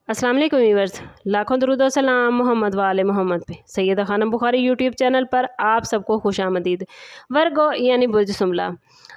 अस्सलाम वालेकुम व्यूअर्स, लाखों दरूद और सलाम मोहम्मद वाले मोहम्मद पे। सैयदा खानम बुखारी यूट्यूब चैनल पर आप सबको खुशामदीद। वर्गो यानी बुर्ज सुमला।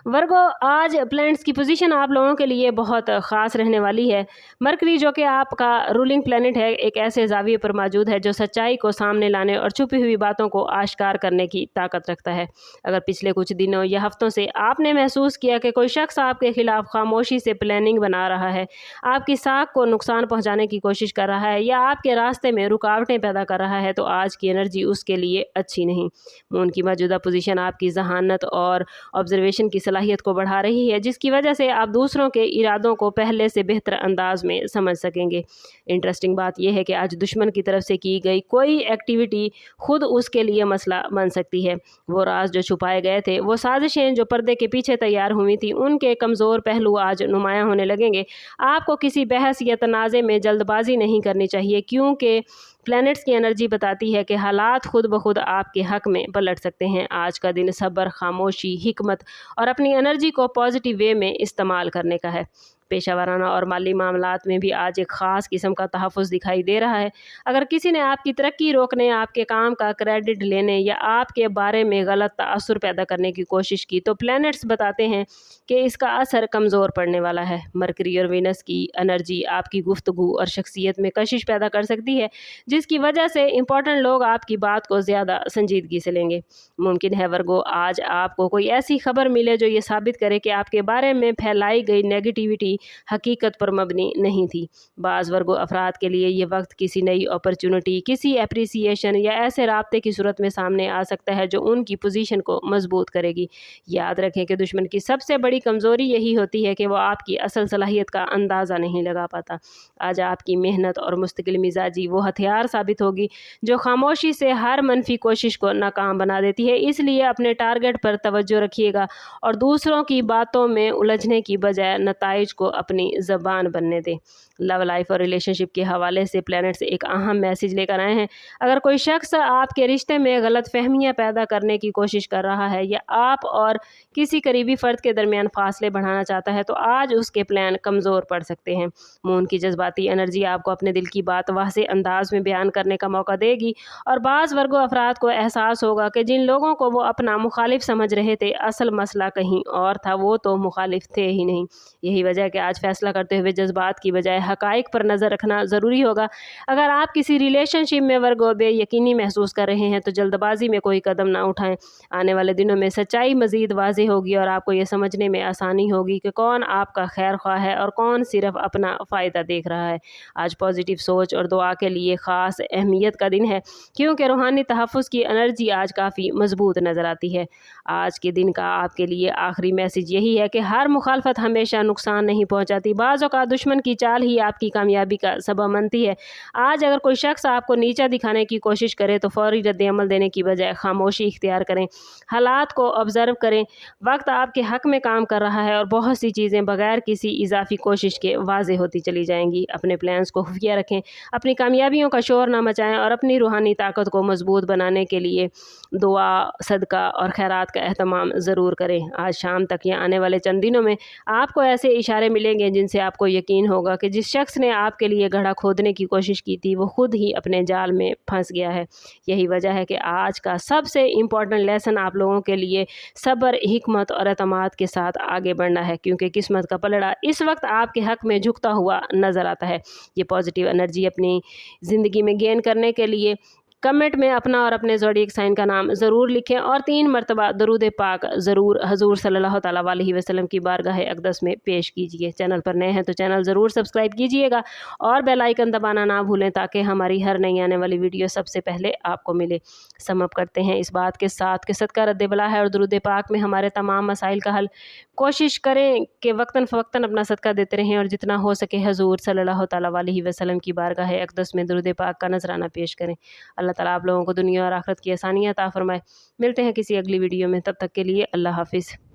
वर्गो, आज प्लैनेट्स की पोजीशन आप लोगों के लिए बहुत ख़ास रहने वाली है। मरकरी जो कि आपका रूलिंग प्लैनेट है, एक ऐसे ज़ाविये पर मौजूद है जो सच्चाई को सामने लाने और छुपी हुई बातों को आश्कार करने की ताकत रखता है। अगर पिछले कुछ दिनों या हफ्तों से आपने महसूस किया कि कोई शख्स आपके खिलाफ खामोशी से प्लानिंग बना रहा है, आपकी साख को नुकसान पहुंचाने की कोशिश कर रहा है या आपके रास्ते में रुकावटें पैदा कर रहा है, तो आज की एनर्जी उसके लिए अच्छी नहीं। मून की मौजूदा पोजीशन आपकी जहानत और ऑब्जर्वेशन की सलाहियत को बढ़ा रही है, जिसकी वजह से आप दूसरों के इरादों को पहले से बेहतर अंदाज में समझ सकेंगे। इंटरेस्टिंग बात यह है कि आज दुश्मन की तरफ से की गई कोई एक्टिविटी खुद उसके लिए मसला बन सकती है। वो राज जो छुपाए गए थे, वो साजिशें जो पर्दे के पीछे तैयार हुई थी, उनके कमज़ोर पहलू आज नुमायां होने लगेंगे। आपको किसी बहस या तनाज़े में जल्दबाजी नहीं करनी चाहिए, क्योंकि प्लैनेट्स की एनर्जी बताती है कि हालात खुद ब खुद आपके हक में पलट सकते हैं। आज का दिन सब्र, खामोशी, हिकमत और अपनी एनर्जी को पॉजिटिव वे में इस्तेमाल करने का है। पेशा वाराना और माली मामलात में भी आज एक ख़ास किस्म का तहफ़्फ़ुज़ दिखाई दे रहा है। अगर किसी ने आपकी तरक्की रोकने, आपके काम का क्रेडिट लेने या आपके बारे में गलत तासुर पैदा करने की कोशिश की, तो प्लैनेट्स बताते हैं कि इसका असर कमज़ोर पड़ने वाला है। मरकरी और वीनस की एनर्जी आपकी गुफ्तगू और शख्सियत में कशिश पैदा कर सकती है, जिसकी वजह से इंपॉर्टेंट लोग आपकी बात को ज़्यादा संजीदगी से लेंगे। मुमकिन है वर्गो, आज आपको कोई ऐसी खबर मिले जो ये साबित करे कि आपके बारे में फैलाई गई नेगेटिविटी हकीकत पर मबनी नहीं थी। बाज़ वर्गो अफराद के लिए ये वक्त किसी नई अपॉर्चुनिटी, किसी एप्रिसिएशन या ऐसे राब्ते की सूरत में सामने आ सकता है जो उनकी पोजीशन को मजबूत करेगी। याद रखें कि दुश्मन की सबसे बड़ी कमज़ोरी यही होती है कि वो आपकी असल सलाहियत का अंदाज़ा नहीं लगा पाता। आज आपकी मेहनत और मुस्तकिल मिजाजी वो हथियार साबित होगी जो खामोशी से हर मनफी कोशिश को नाकाम बना देती है। इसलिए अपने टारगेट पर तवज्जो रखिएगा और दूसरों की बातों में उलझने की बजाय नताइज को अपनी ज़बान बनने दें। लव लाइफ और रिलेशनशिप के हवाले से प्लैनेट से एक अहम मैसेज लेकर आए हैं। अगर कोई शख्स आपके रिश्ते में गलत फहमियाँ पैदा करने की कोशिश कर रहा है या आप और किसी करीबी फ़र्द के दरमियान फासले बढ़ाना चाहता है, तो आज उसके प्लान कमज़ोर पड़ सकते हैं। मून की जज्बाती एनर्जी आपको अपने दिल की बात वाज़ेह अंदाज में बयान करने का मौका देगी और बाज़ वर्गो अफराद को एहसास होगा कि जिन लोगों को वो अपना मुखालिफ समझ रहे थे, असल मसला कहीं और था, वो तो मुखालिफ थे ही नहीं। यही वजह है कि आज फैसला करते हुए जज्बात की बजाय हकाइक पर नज़र रखना ज़रूरी होगा। अगर आप किसी रिलेशनशिप में वर्गो बेयकीनी महसूस कर रहे हैं, तो जल्दबाजी में कोई कदम ना उठाएं। आने वाले दिनों में सच्चाई मज़ीद वाज़ेह होगी और आपको ये समझने में आसानी होगी कि कौन आपका खैर ख्वाह है और कौन सिर्फ अपना फ़ायदा देख रहा है। आज पॉजिटिव सोच और दुआ के लिए ख़ास अहमियत का दिन है, क्योंकि रूहानी तहफ़्फ़ुज़ की एनर्जी आज काफ़ी मजबूत नज़र आती है। आज के दिन का आपके लिए आखिरी मैसेज यही है कि हर मुखालफत हमेशा नुकसान नहीं पहुंचाती। बाज़ औक़ात दुश्मन की चाल ही आपकी कामयाबी का सबब बनती है। आज अगर कोई शख्स आपको नीचा दिखाने की कोशिश करे, तो फ़ौरी रद्द अमल देने की बजाय खामोशी इख्तियार करें। हालात को ऑब्ज़र्व करें। वक्त आपके हक़ में काम कर रहा है और बहुत सी चीज़ें बगैर किसी इजाफी कोशिश के वाज़ेह होती चली जाएंगी। अपने प्लान्स को खुफिया रखें, अपनी कामयाबियों का शोर ना मचाएं और अपनी रूहानी ताकत को मजबूत बनाने के लिए दुआ, सदका और खैरात का एहतमाम ज़रूर करें। आज शाम तक या आने वाले चंद दिनों में आपको ऐसे इशारे मिलेंगे जिनसे आपको यकीन होगा कि जिस शख्स ने आपके लिए गड्ढा खोदने की कोशिश की थी, वो खुद ही अपने जाल में फंस गया है। यही वजह है कि आज का सबसे इम्पॉर्टेंट लेसन आप लोगों के लिए सब्र, हिकमत और एतमाद के साथ आगे बढ़ना है, क्योंकि किस्मत का पलड़ा इस वक्त आपके हक़ में झुकता हुआ नज़र आता है। ये पॉजिटिव एनर्जी अपनी ज़िंदगी में गेन करने के लिए कमेंट में अपना और अपने ज़ोडिएक साइन का नाम ज़रूर लिखें और 3 मरतबा दरूद पाक ज़रूर हजूर सल्लल्लाहु तआला अलैहि वसल्लम की बारगाह अक़दस में पेश कीजिए। चैनल पर नए हैं तो चैनल ज़रूर सब्सक्राइब कीजिएगा और बेल आइकन दबाना ना भूलें, ताकि हमारी हर नई आने वाली वीडियो सबसे पहले आपको मिले। सम अप करते हैं इस बात के साथ कि सदका रद्द बला है और दरूद पाक में हमारे तमाम मसाइल का हल। कोशिश करें कि वक्तन फ़वक्तन अपना सदका देते रहें और जितना हो सके हजूर सल्लल्लाहु तआला अलैहि वसल्लम की बारगाह अक़दस में दरूद पाक का नजराना पेश करें। अल्लाह ताला आप लोगों को दुनिया और आखिरत की आसानियाँ अता फरमाए। मिलते हैं किसी अगली वीडियो में, तब तक के लिए अल्लाह हाफ़िज़।